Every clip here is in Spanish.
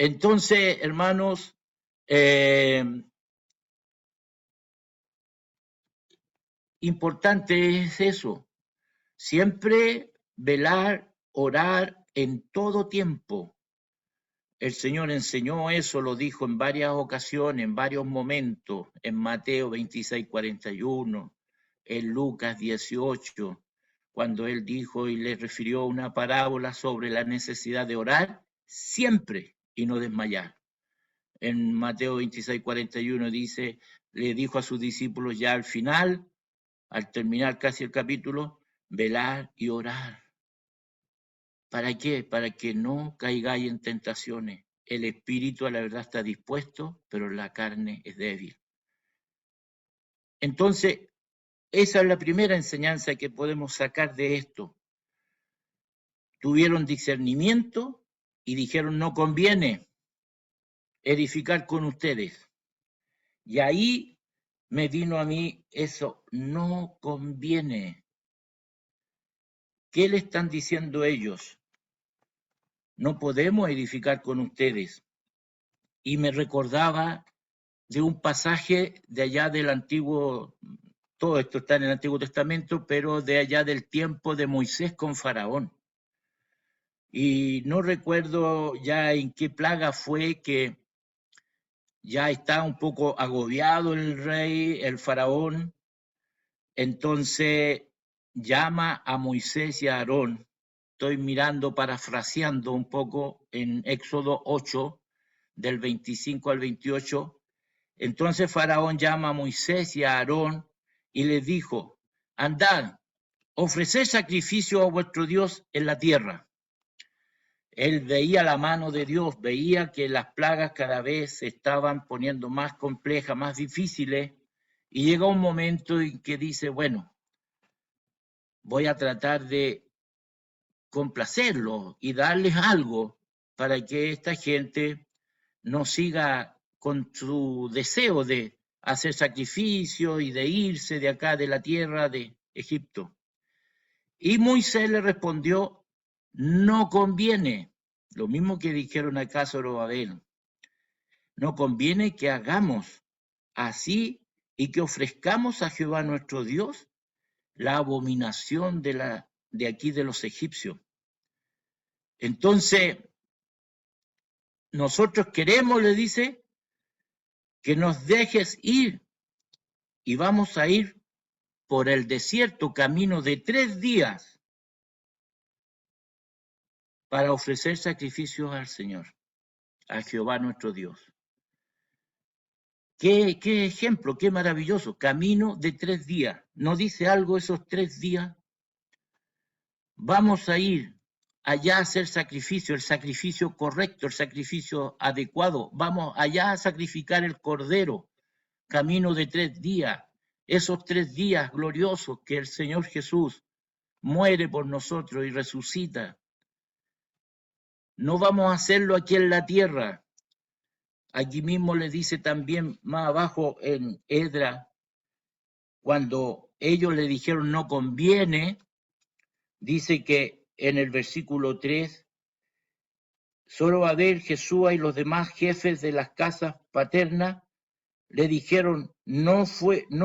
Entonces, hermanos, importante es eso. Siempre velar, orar en todo tiempo. El Señor enseñó eso, lo dijo en varias ocasiones, en varios momentos, en Mateo 26:41, en Lucas 18, cuando Él dijo y le refirió una parábola sobre la necesidad de orar siempre y no desmayar. En Mateo 26:41 dice, le dijo a sus discípulos ya al final, al terminar casi el capítulo, velar y orar. ¿Para qué? Para que no caigáis en tentaciones. El espíritu a la verdad está dispuesto, pero la carne es débil. Entonces, esa es la primera enseñanza que podemos sacar de esto. Tuvieron discernimiento y dijeron, no conviene edificar con ustedes. Y ahí me vino a mí eso, no conviene. ¿Qué le están diciendo ellos? No podemos edificar con ustedes. Y me recordaba de un pasaje de allá del Antiguo, todo esto está en el Antiguo Testamento, pero de allá del tiempo de Moisés con Faraón. Y no recuerdo ya en qué plaga fue que ya está un poco agobiado el rey, el Faraón, entonces llama a Moisés y a Aarón. Estoy mirando, parafraseando un poco en Éxodo 8, del 25 al 28. Entonces Faraón llama a Moisés y a Aarón y les dijo, andad, ofreced sacrificio a vuestro Dios en la tierra. Él veía la mano de Dios, veía que las plagas cada vez se estaban poniendo más complejas, más difíciles, y llega un momento en que dice, bueno, voy a tratar de complacerlos y darles algo para que esta gente no siga con su deseo de hacer sacrificio y de irse de acá de la tierra de Egipto. Y Moisés le respondió, no conviene, lo mismo que dijeron acá Zorobabel, no conviene que hagamos así y que ofrezcamos a Jehová nuestro Dios la abominación de aquí de los egipcios. Entonces, nosotros queremos, le dice, que nos dejes ir y vamos a ir por el desierto camino de 3 días para ofrecer sacrificios al Señor, a Jehová nuestro Dios. Qué ejemplo, qué maravilloso, camino de 3 días. ¿No dice algo esos 3 días? Vamos a ir allá a hacer sacrificio, el sacrificio correcto, el sacrificio adecuado. Vamos allá a sacrificar el cordero, camino de 3 días. Esos 3 días gloriosos que el Señor Jesús muere por nosotros y resucita. No vamos a hacerlo aquí en la tierra. Aquí mismo le dice también más abajo en Edra, cuando ellos le dijeron no conviene, dice que en el versículo 3, Zorobabel, Jesúa y los demás jefes de las casas paternas le dijeron, no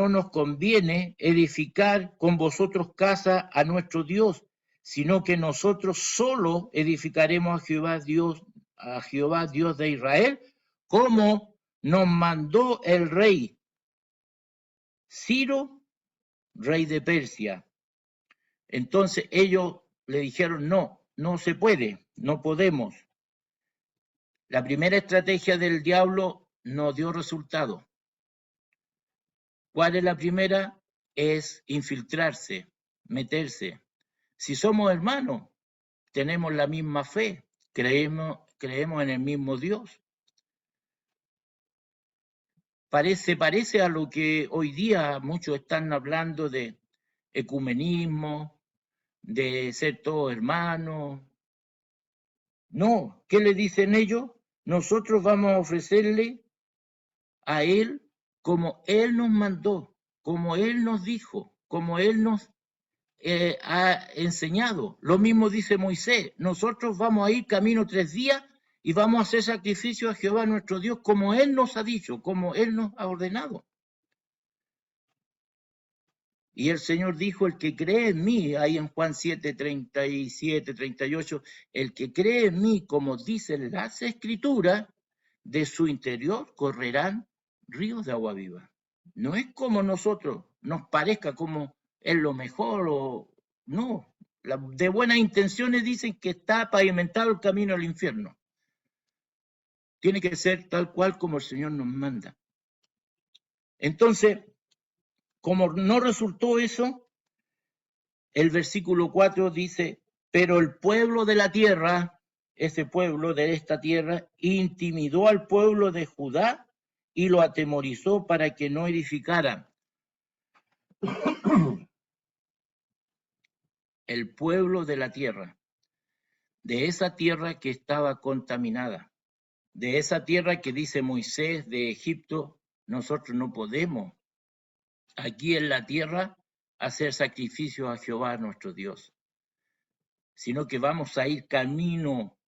nos conviene edificar con vosotros casa a nuestro Dios, sino que nosotros solo edificaremos a Jehová Dios de Israel, como nos mandó el rey Ciro, rey de Persia. Entonces ellos le dijeron, no se puede, no podemos. La primera estrategia del diablo no dio resultado. ¿Cuál es la primera? Es infiltrarse, meterse. Si somos hermanos, tenemos la misma fe, creemos en el mismo Dios. Parece a lo que hoy día muchos están hablando de ecumenismo, de ser todos hermanos. No, ¿qué le dicen ellos? Nosotros vamos a ofrecerle a Él como Él nos mandó, como Él nos dijo, como Él nos ha enseñado. Lo mismo dice Moisés, nosotros vamos a ir camino 3 días y vamos a hacer sacrificio a Jehová nuestro Dios como Él nos ha dicho, como Él nos ha ordenado. Y el Señor dijo, el que cree en mí, ahí en Juan 7, 37, 38, el que cree en mí, como dicen las Escrituras, de su interior correrán ríos de agua viva. No es como nosotros, nos parezca como es lo mejor o no. De buenas intenciones dicen que está pavimentado el camino al infierno. Tiene que ser tal cual como el Señor nos manda. Entonces, como no resultó eso, el versículo 4 dice, pero el pueblo de la tierra, ese pueblo de esta tierra, intimidó al pueblo de Judá y lo atemorizó para que no edificara. El pueblo de la tierra, de esa tierra que estaba contaminada, de esa tierra que dice Moisés de Egipto, nosotros no podemos aquí en la tierra hacer sacrificio a Jehová nuestro Dios, sino que vamos a ir camino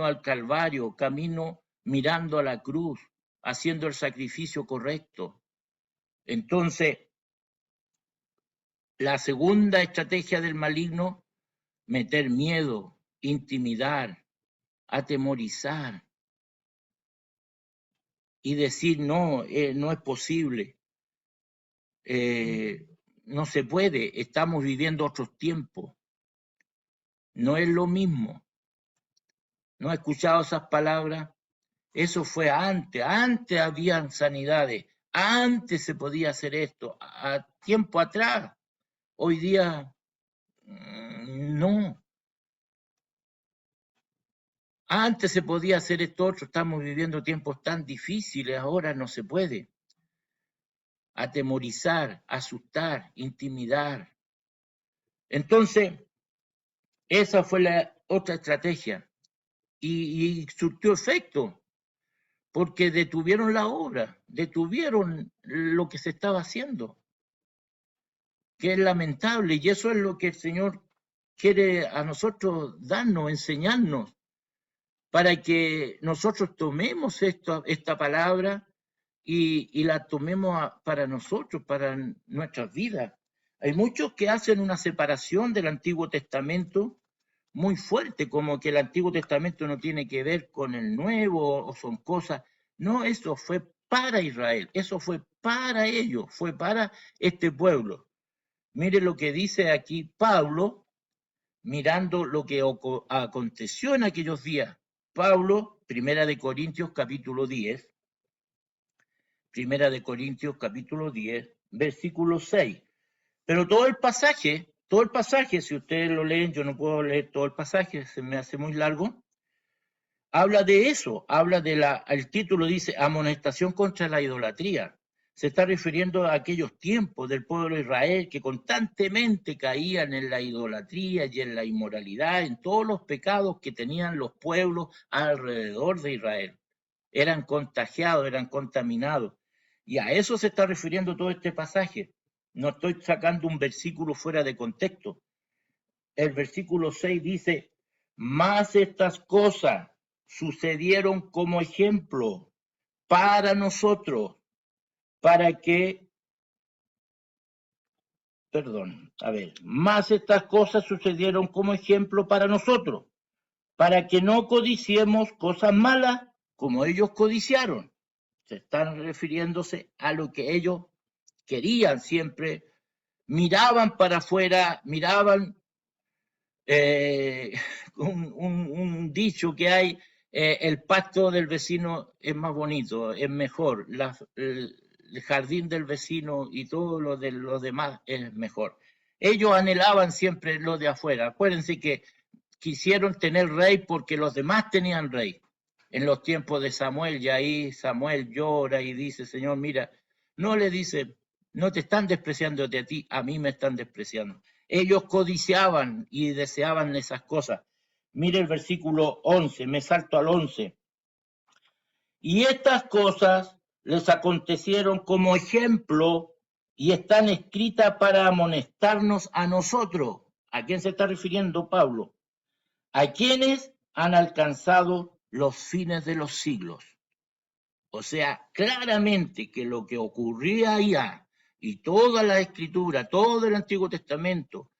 al Calvario, camino mirando a la cruz, haciendo el sacrificio correcto. Entonces, la segunda estrategia del maligno, meter miedo, intimidar, atemorizar y decir no, no es posible, no se puede, estamos viviendo otros tiempos, no es lo mismo. ¿No has escuchado esas palabras? Eso fue antes habían sanidades, antes se podía hacer esto, a tiempo atrás. Hoy día no. Antes se podía hacer esto otro, estamos viviendo tiempos tan difíciles, ahora no se puede. Atemorizar, asustar, intimidar. Entonces, esa fue la otra estrategia y surtió efecto, porque detuvieron la obra, detuvieron lo que se estaba haciendo, que es lamentable, y eso es lo que el Señor quiere a nosotros darnos, enseñarnos, para que nosotros tomemos esta palabra y la tomemos para nosotros, para nuestras vidas. Hay muchos que hacen una separación del Antiguo Testamento muy fuerte, como que el Antiguo Testamento no tiene que ver con el Nuevo o son cosas. No, eso fue para Israel, eso fue para ellos, fue para este pueblo. Mire lo que dice aquí Pablo, mirando lo que aconteció en aquellos días. Pablo, Primera de Corintios capítulo 10, Primera de Corintios capítulo 10, versículo 6. Pero todo el pasaje, si ustedes lo leen, yo no puedo leer todo el pasaje, se me hace muy largo, habla de eso, habla el título dice amonestación contra la idolatría. Se está refiriendo a aquellos tiempos del pueblo de Israel que constantemente caían en la idolatría y en la inmoralidad, en todos los pecados que tenían los pueblos alrededor de Israel. Eran contagiados, eran contaminados. Y a eso se está refiriendo todo este pasaje. No estoy sacando un versículo fuera de contexto. El versículo 6 dice, más estas cosas sucedieron como ejemplo para nosotros, para que, más estas cosas sucedieron como ejemplo para nosotros, para que no codiciemos cosas malas como ellos codiciaron. Se están refiriéndose a lo que ellos querían siempre, miraban para afuera, miraban un dicho que hay, el pasto del vecino es más bonito, es mejor, el jardín del vecino y todo lo de los demás es mejor. Ellos anhelaban siempre lo de afuera. Acuérdense que quisieron tener rey porque los demás tenían rey. En los tiempos de Samuel, y ahí Samuel llora y dice, Señor, mira, no le dice, no te están despreciando de ti, a mí me están despreciando. Ellos codiciaban y deseaban esas cosas. Mire el versículo 11, me salto al 11. Y estas cosas les acontecieron como ejemplo y están escritas para amonestarnos a nosotros. ¿A quién se está refiriendo Pablo? A quienes han alcanzado los fines de los siglos. O sea, claramente que lo que ocurría allá y toda la escritura, todo el Antiguo Testamento,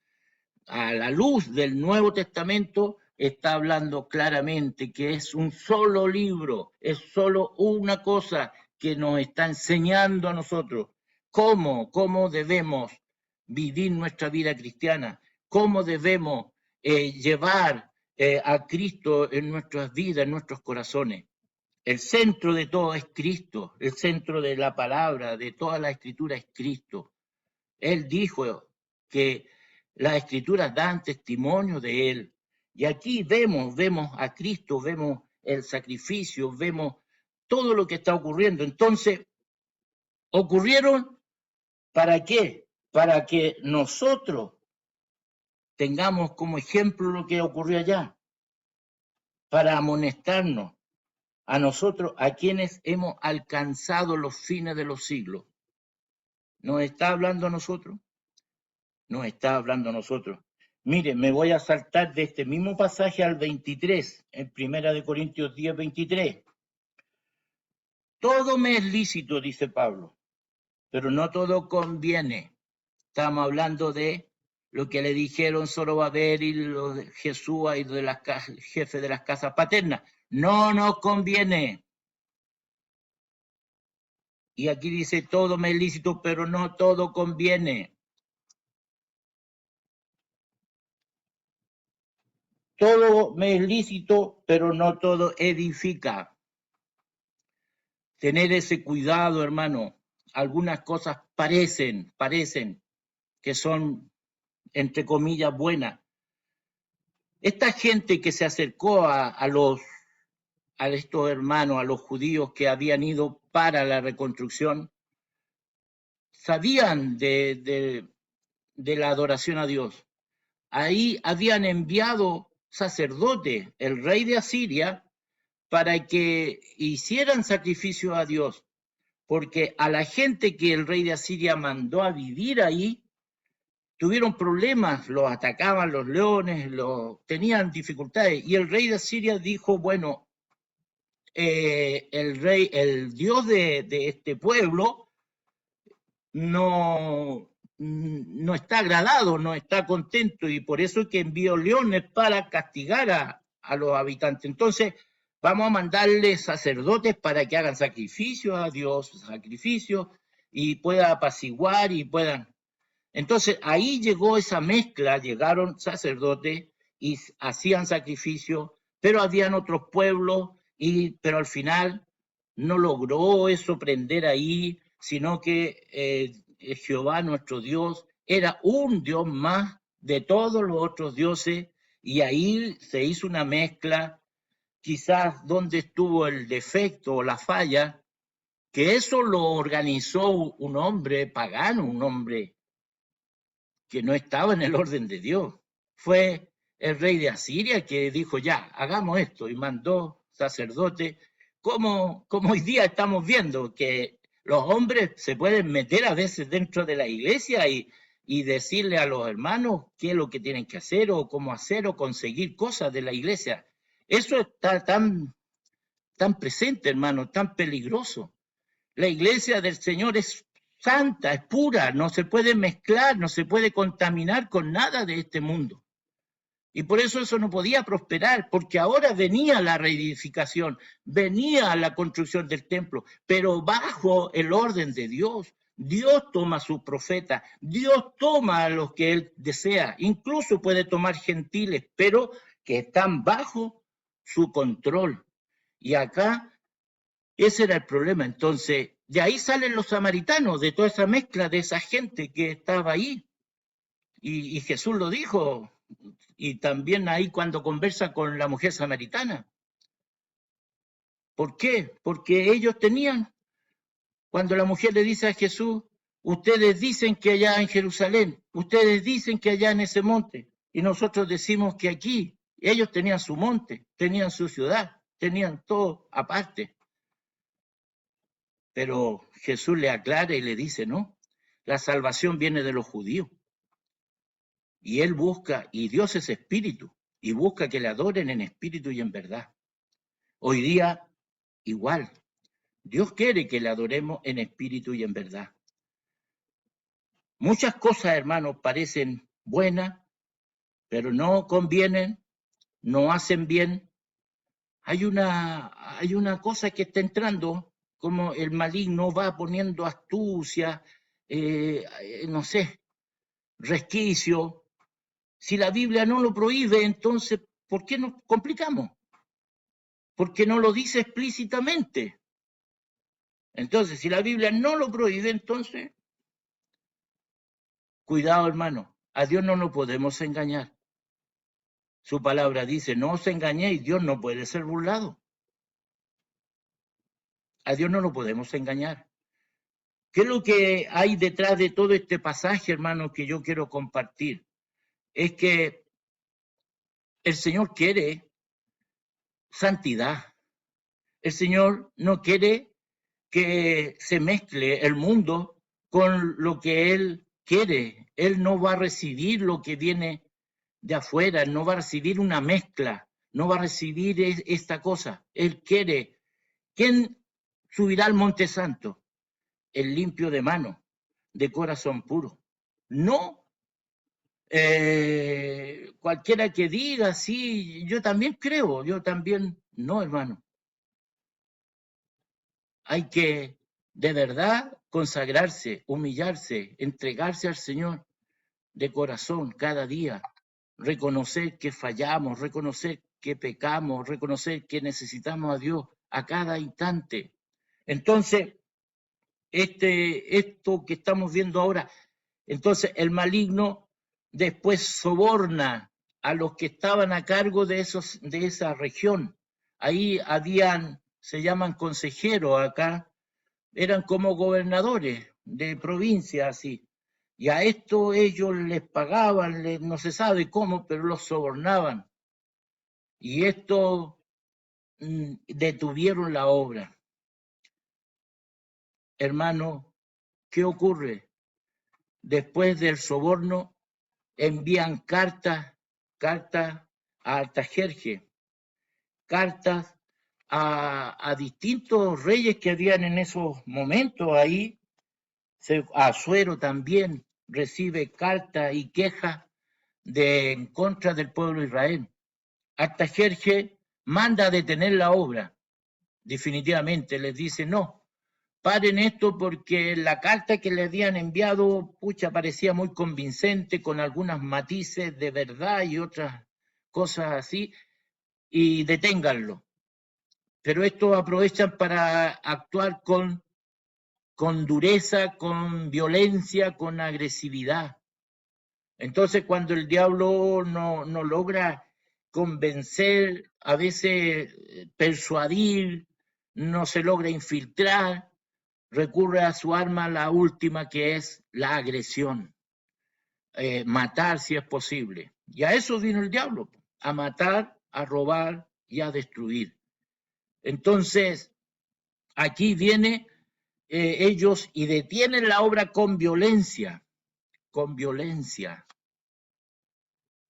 a la luz del Nuevo Testamento, está hablando claramente que es un solo libro, es solo una cosa que nos está enseñando a nosotros cómo debemos vivir nuestra vida cristiana, cómo debemos llevar a Cristo en nuestras vidas, en nuestros corazones. El centro de todo es Cristo, el centro de la palabra, de toda la escritura es Cristo. Él dijo que las escrituras dan testimonio de Él. Y aquí vemos a Cristo, vemos el sacrificio, vemos todo lo que está ocurriendo. Entonces, ¿ocurrieron para qué? Para que nosotros tengamos como ejemplo lo que ocurrió allá, para amonestarnos a nosotros, a quienes hemos alcanzado los fines de los siglos. ¿Nos está hablando a nosotros? Nos está hablando a nosotros. Mire, me voy a saltar de este mismo pasaje al 23, en 1 Corintios 10, 23. Todo me es lícito, dice Pablo, pero no todo conviene. Estamos hablando de lo que le dijeron Zorobabel y los de Jesús y de las jefes de las casas paternas. No nos conviene. Y aquí dice, todo me es lícito, pero no todo conviene. Todo me es lícito, pero no todo edifica. Tener ese cuidado, hermano. Algunas cosas parecen que son, entre comillas, buenas. Esta gente que se acercó a estos hermanos, a los judíos que habían ido para la reconstrucción, sabían de la adoración a Dios. Ahí habían enviado sacerdotes, el rey de Asiria, para que hicieran sacrificio a Dios, porque a la gente que el rey de Asiria mandó a vivir ahí, tuvieron problemas, los atacaban los leones, tenían dificultades, y el rey de Asiria dijo, bueno, el Dios de este pueblo no está agradado, no está contento, y por eso es que envió leones para castigar a los habitantes. Entonces, vamos a mandarles sacerdotes para que hagan sacrificios a Dios, sacrificios, y pueda apaciguar y puedan. Entonces, ahí llegó esa mezcla, llegaron sacerdotes y hacían sacrificios, pero habían otros pueblos, pero al final no logró eso prender ahí, sino que Jehová nuestro Dios era un Dios más de todos los otros dioses, y ahí se hizo una mezcla, quizás donde estuvo el defecto o la falla, que eso lo organizó un hombre pagano, un hombre que no estaba en el orden de Dios. Fue el rey de Asiria que dijo, ya, hagamos esto, y mandó sacerdotes, como hoy día estamos viendo que los hombres se pueden meter a veces dentro de la iglesia y decirle a los hermanos qué es lo que tienen que hacer o cómo hacer o conseguir cosas de la iglesia. Eso está tan presente, hermano, tan peligroso. La iglesia del Señor es santa, es pura, no se puede mezclar, no se puede contaminar con nada de este mundo. Y por eso no podía prosperar, porque ahora venía la reedificación, venía la construcción del templo, pero bajo el orden de Dios. Dios toma a sus profetas, Dios toma a los que Él desea, incluso puede tomar gentiles, pero que están bajo su control. Y acá ese era el problema. Entonces, de ahí salen los samaritanos, de toda esa mezcla de esa gente que estaba ahí. Y Jesús lo dijo, y también ahí cuando conversa con la mujer samaritana. ¿Por qué? Porque ellos tenían, cuando la mujer le dice a Jesús, ustedes dicen que allá en Jerusalén, ustedes dicen que allá en ese monte, y nosotros decimos que aquí. Ellos tenían su monte, tenían su ciudad, tenían todo aparte. Pero Jesús le aclara y le dice, no, la salvación viene de los judíos. Y Él busca, y Dios es espíritu, y busca que le adoren en espíritu y en verdad. Hoy día, igual. Dios quiere que le adoremos en espíritu y en verdad. Muchas cosas, hermanos, parecen buenas, pero no convienen, no hacen bien. Hay una cosa que está entrando, como el maligno va poniendo astucia, no sé, resquicio. Si la Biblia no lo prohíbe, entonces, ¿por qué nos complicamos? Porque no lo dice explícitamente. Entonces, si la Biblia no lo prohíbe, entonces, cuidado, hermano, a Dios no lo podemos engañar. Su palabra dice, no os engañéis, Dios no puede ser burlado. A Dios no lo podemos engañar. ¿Qué es lo que hay detrás de todo este pasaje, hermano, que yo quiero compartir? Es que el Señor quiere santidad. El Señor no quiere que se mezcle el mundo con lo que Él quiere. Él no va a recibir lo que viene de afuera, no va a recibir una mezcla, no va a recibir esta cosa. Él quiere. ¿Quién subirá al monte santo? El limpio de mano, de corazón puro. No cualquiera que diga, sí, yo también creo, yo también, no, hermano. Hay que de verdad consagrarse, humillarse, entregarse al Señor de corazón cada día, reconocer que fallamos, reconocer que pecamos, reconocer que necesitamos a Dios a cada instante. Entonces, esto que estamos viendo ahora, entonces el maligno después soborna a los que estaban a cargo de esa región. Ahí se llaman consejeros acá, eran como gobernadores de provincia así. Y a esto ellos les pagaban, no se sabe cómo, pero los sobornaban. Y esto detuvieron la obra. Hermano, ¿qué ocurre? Después del soborno envían cartas a Artajerje, cartas a distintos reyes que habían en esos momentos ahí. Asuero también recibe cartas y quejas en contra del pueblo de Israel. Artajerje manda a detener la obra, definitivamente, les dice no, paren esto porque la carta que le habían enviado, parecía muy convincente, con algunos matices de verdad y otras cosas así, y deténganlo. Pero estos aprovechan para actuar con dureza, con violencia, con agresividad. Entonces, cuando el diablo no logra convencer, a veces persuadir, no se logra infiltrar, recurre a su arma, la última, que es la agresión. Matar si es posible. Y a eso vino el diablo, a matar, a robar y a destruir. Entonces, aquí viene ellos y detienen la obra con violencia, con violencia.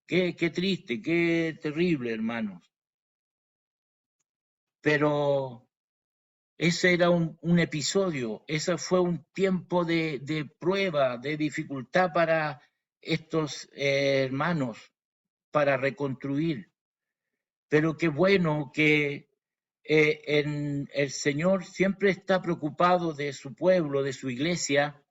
Qué triste, qué terrible, hermanos. Pero ese era un episodio, ese fue un tiempo de prueba, de dificultad para estos hermanos, para reconstruir. Pero qué bueno que el Señor siempre está preocupado de su pueblo, de su iglesia,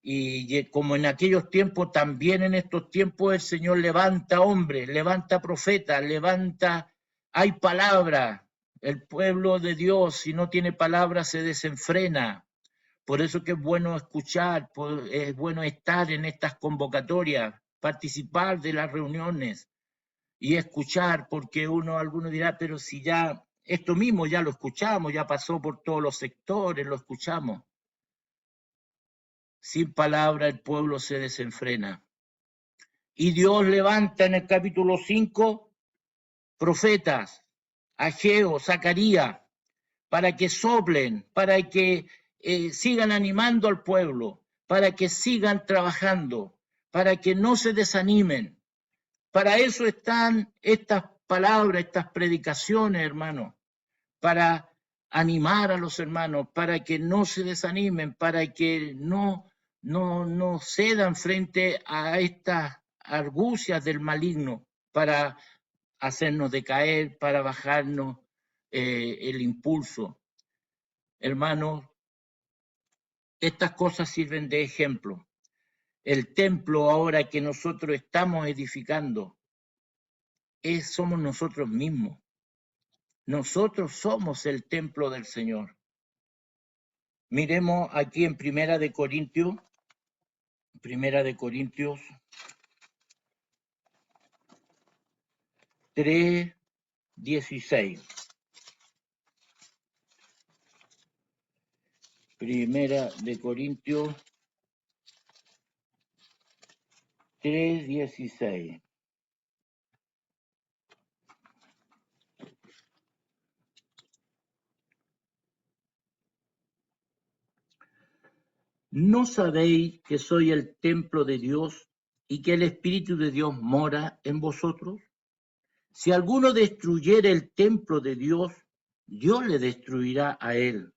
y como en aquellos tiempos, también en estos tiempos el Señor levanta hombres, levanta profetas, hay palabra. El pueblo de Dios, si no tiene palabra, se desenfrena. Por eso que es bueno escuchar, es bueno estar en estas convocatorias, participar de las reuniones y escuchar, porque alguno dirá, pero si ya esto mismo ya lo escuchamos, ya pasó por todos los sectores, lo escuchamos. Sin palabra el pueblo se desenfrena. Y Dios levanta en el capítulo 5 profetas, Ageo, Zacarías, para que soplen, para que sigan animando al pueblo, para que sigan trabajando, para que no se desanimen. Para eso están estas palabras, estas predicaciones, hermano, para animar a los hermanos, para que no se desanimen, para que no cedan frente a estas argucias del maligno, para hacernos decaer, para bajarnos el impulso. Hermanos, estas cosas sirven de ejemplo. El templo ahora que nosotros estamos edificando somos nosotros mismos. Nosotros somos el templo del Señor. Miremos aquí en Primera de Corintios 3:16. Primera de Corintios 3:16. ¿No sabéis que soy el templo de Dios y que el Espíritu de Dios mora en vosotros? Si alguno destruyere el templo de Dios, Dios le destruirá a él,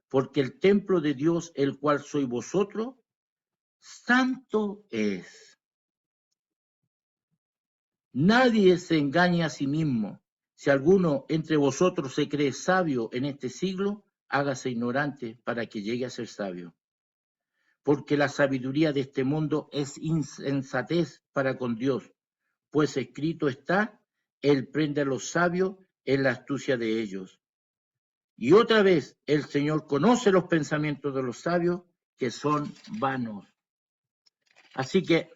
porque el templo de Dios, el cual sois vosotros, santo es. Nadie se engañe a sí mismo. Si alguno entre vosotros se cree sabio en este siglo, hágase ignorante para que llegue a ser sabio. Porque la sabiduría de este mundo es insensatez para con Dios, pues escrito está, Él prende a los sabios en la astucia de ellos. Y otra vez, el Señor conoce los pensamientos de los sabios, que son vanos. Así que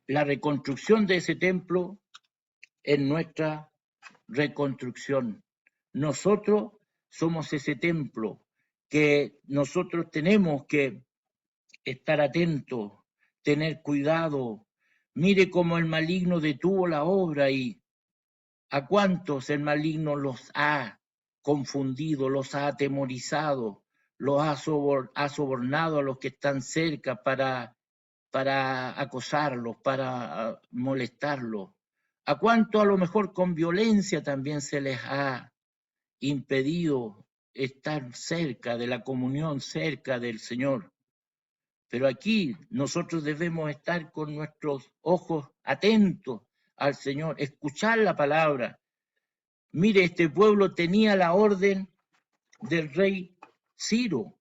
la reconstrucción de ese templo es nuestra reconstrucción. Nosotros somos ese templo que nosotros tenemos que estar atentos, tener cuidado. Mire cómo el maligno detuvo la obra y a cuántos el maligno los ha confundido, los ha atemorizado, los ha sobornado a los que están cerca para acosarlos, para molestarlos. A cuánto a lo mejor con violencia también se les ha impedido estar cerca de la comunión, cerca del Señor. Pero aquí nosotros debemos estar con nuestros ojos atentos al Señor, escuchar la palabra. Mire, este pueblo tenía la orden del rey Ciro.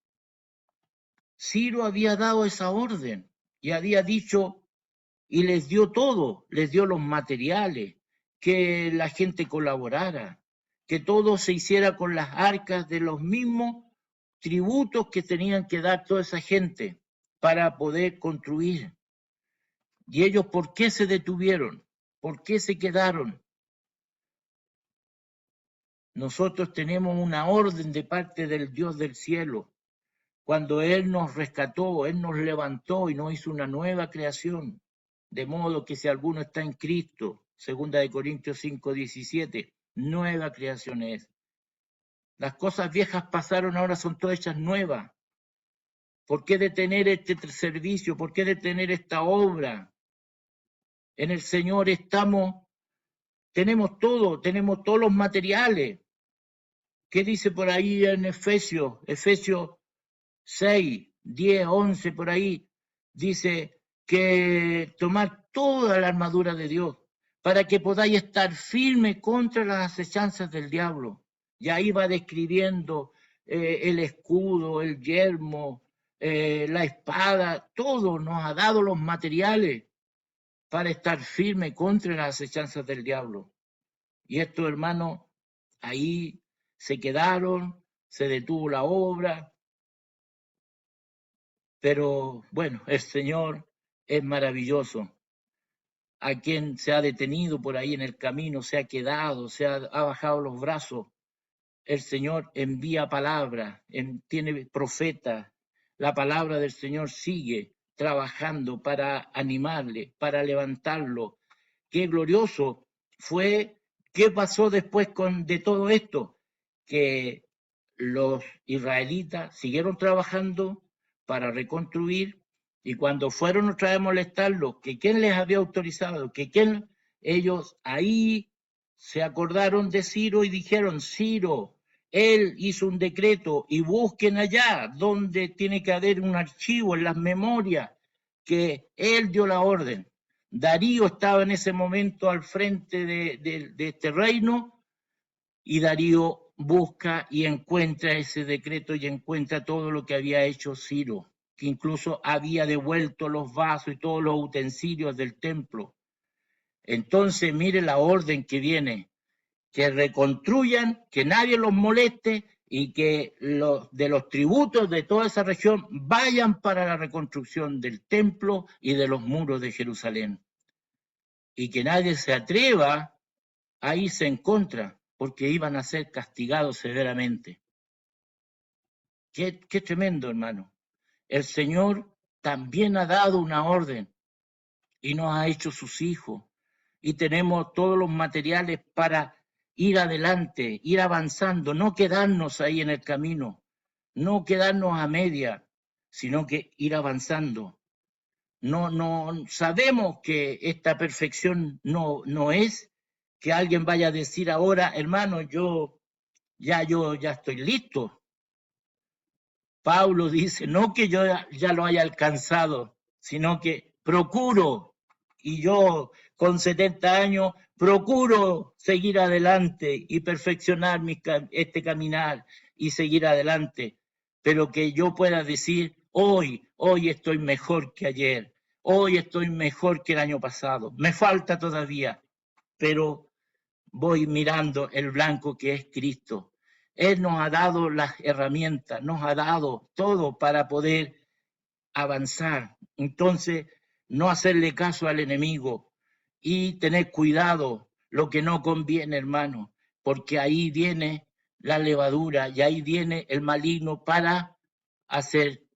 Ciro había dado esa orden y había dicho y les dio todo, les dio los materiales, que la gente colaborara, que todo se hiciera con las arcas de los mismos tributos que tenían que dar toda esa gente para poder construir. ¿Y ellos por qué se detuvieron? ¿Por qué se quedaron? Nosotros tenemos una orden de parte del Dios del cielo. Cuando Él nos rescató, Él nos levantó y nos hizo una nueva creación. De modo que si alguno está en Cristo, 2 Corintios 5:17, nueva creación es. Las cosas viejas pasaron, ahora son todas hechas nuevas. ¿Por qué detener este servicio? ¿Por qué detener esta obra? En el Señor tenemos todos los materiales. ¿Qué dice por ahí en Efesios 6, 10, 11, por ahí? Dice que tomar toda la armadura de Dios para que podáis estar firme contra las acechanzas del diablo. Y ahí va describiendo el escudo, el yermo, la espada, todo nos ha dado los materiales para estar firme contra las acechanzas del diablo. Y estos hermanos ahí se quedaron, se detuvo la obra, pero bueno, el Señor es maravilloso. A quien se ha detenido por ahí en el camino, se ha quedado, ha bajado los brazos, el Señor envía palabra, tiene profeta. La palabra del Señor sigue trabajando para animarle, para levantarlo. Qué glorioso fue, qué pasó después de todo esto, que los israelitas siguieron trabajando para reconstruir y cuando fueron otra vez a molestarlos, que quién les había autorizado, ellos ahí se acordaron de Ciro y dijeron, Ciro, él hizo un decreto y busquen allá donde tiene que haber un archivo en las memorias que él dio la orden. Darío estaba en ese momento al frente de este reino y Darío busca y encuentra ese decreto y encuentra todo lo que había hecho Ciro, que incluso había devuelto los vasos y todos los utensilios del templo. Entonces, mire la orden que viene, que reconstruyan, que nadie los moleste y que de los tributos de toda esa región vayan para la reconstrucción del templo y de los muros de Jerusalén. Y que nadie se atreva a irse en contra, porque iban a ser castigados severamente. Qué tremendo, hermano. El Señor también ha dado una orden y nos ha hecho sus hijos. Y tenemos todos los materiales para ir adelante, ir avanzando, no quedarnos ahí en el camino, no quedarnos a media, sino que ir avanzando. No sabemos que esta perfección no es que alguien vaya a decir ahora, hermano, yo ya estoy listo. Pablo dice, no que yo ya lo haya alcanzado, sino que procuro, y yo con 70 años procuro seguir adelante y perfeccionar este caminar y seguir adelante, pero que yo pueda decir, hoy estoy mejor que ayer, hoy estoy mejor que el año pasado, me falta todavía, pero voy mirando el blanco que es Cristo. Él nos ha dado las herramientas, nos ha dado todo para poder avanzar. Entonces, no hacerle caso al enemigo y tener cuidado lo que no conviene, hermano, porque ahí viene la levadura y ahí viene el maligno para hacer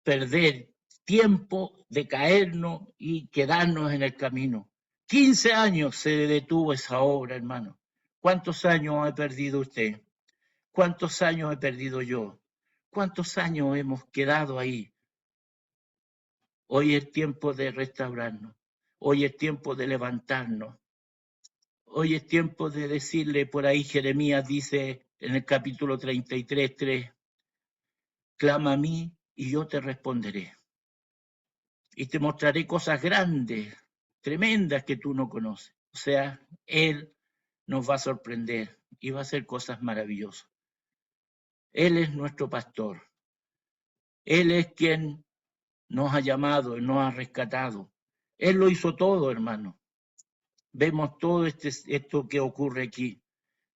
perder tiempo de caernos y quedarnos en el camino. 15 años se detuvo esa obra, hermano. ¿Cuántos años ha perdido usted? ¿Cuántos años he perdido yo? ¿Cuántos años hemos quedado ahí? Hoy es tiempo de restaurarnos. Hoy es tiempo de levantarnos. Hoy es tiempo de decirle, por ahí Jeremías dice en el capítulo 33:3, clama a mí y yo te responderé. Y te mostraré cosas grandes, tremendas que tú no conoces. O sea, Él nos va a sorprender y va a hacer cosas maravillosas. Él es nuestro pastor. Él es quien nos ha llamado, nos ha rescatado. Él lo hizo todo, hermano. Vemos todo esto que ocurre aquí.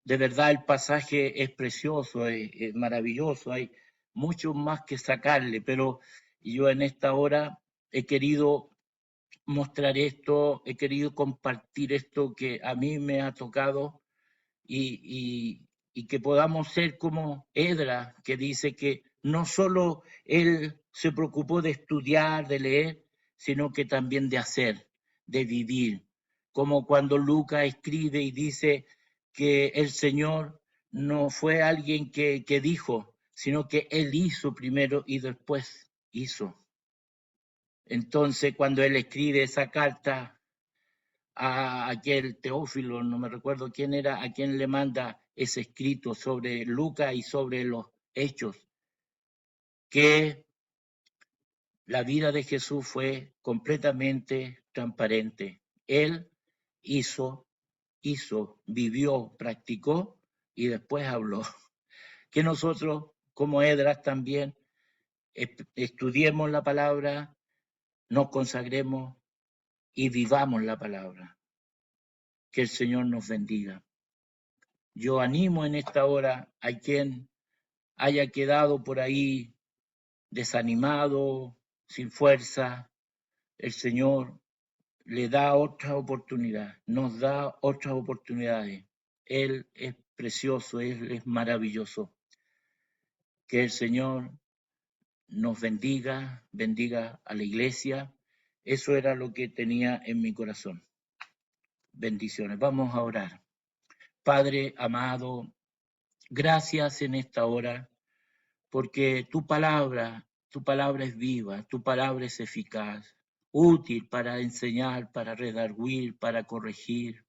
De verdad el pasaje es precioso, es maravilloso, hay mucho más que sacarle, pero yo en esta hora he querido mostrar esto, he querido compartir esto que a mí me ha tocado y que podamos ser como Edra, que dice que no solo él se preocupó de estudiar, de leer, sino que también de hacer, de vivir. Como cuando Lucas escribe y dice que el Señor no fue alguien que dijo, sino que él hizo primero y después hizo. Entonces, cuando él escribe esa carta a aquel Teófilo, no me recuerdo quién era, a quien le manda ese escrito sobre Lucas y sobre los hechos, que la vida de Jesús fue completamente transparente. Él hizo, vivió, practicó y después habló. Que nosotros, como Edras también, estudiemos la palabra, nos consagremos y vivamos la palabra. Que el Señor nos bendiga. Yo animo en esta hora a quien haya quedado por ahí desanimado, sin fuerza. El Señor le da otra oportunidad, nos da otras oportunidades. Él es precioso, Él es maravilloso. Que el Señor nos bendiga, bendiga a la iglesia. Eso era lo que tenía en mi corazón. Bendiciones. Vamos a orar. Padre amado, gracias en esta hora, porque tu palabra es viva, tu palabra es eficaz, útil para enseñar, para redarguir, para corregir,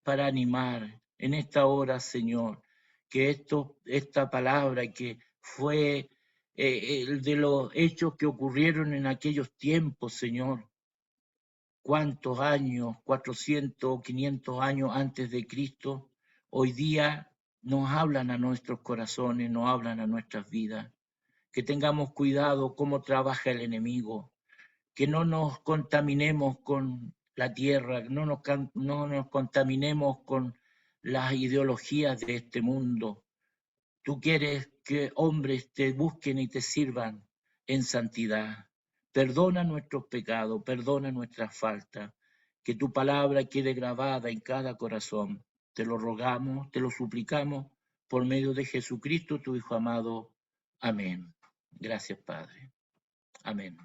para animar en esta hora, Señor, que esta palabra que fue de los hechos que ocurrieron en aquellos tiempos, Señor, cuántos años, 400 o 500 años antes de Cristo, hoy día nos hablan a nuestros corazones, nos hablan a nuestras vidas. Que tengamos cuidado cómo trabaja el enemigo, que no nos contaminemos con la tierra, no nos contaminemos con las ideologías de este mundo. Tú quieres que hombres te busquen y te sirvan en santidad. Perdona nuestros pecados, perdona nuestras faltas, que tu palabra quede grabada en cada corazón. Te lo rogamos, te lo suplicamos por medio de Jesucristo, tu Hijo amado. Amén. Gracias, Padre. Amén.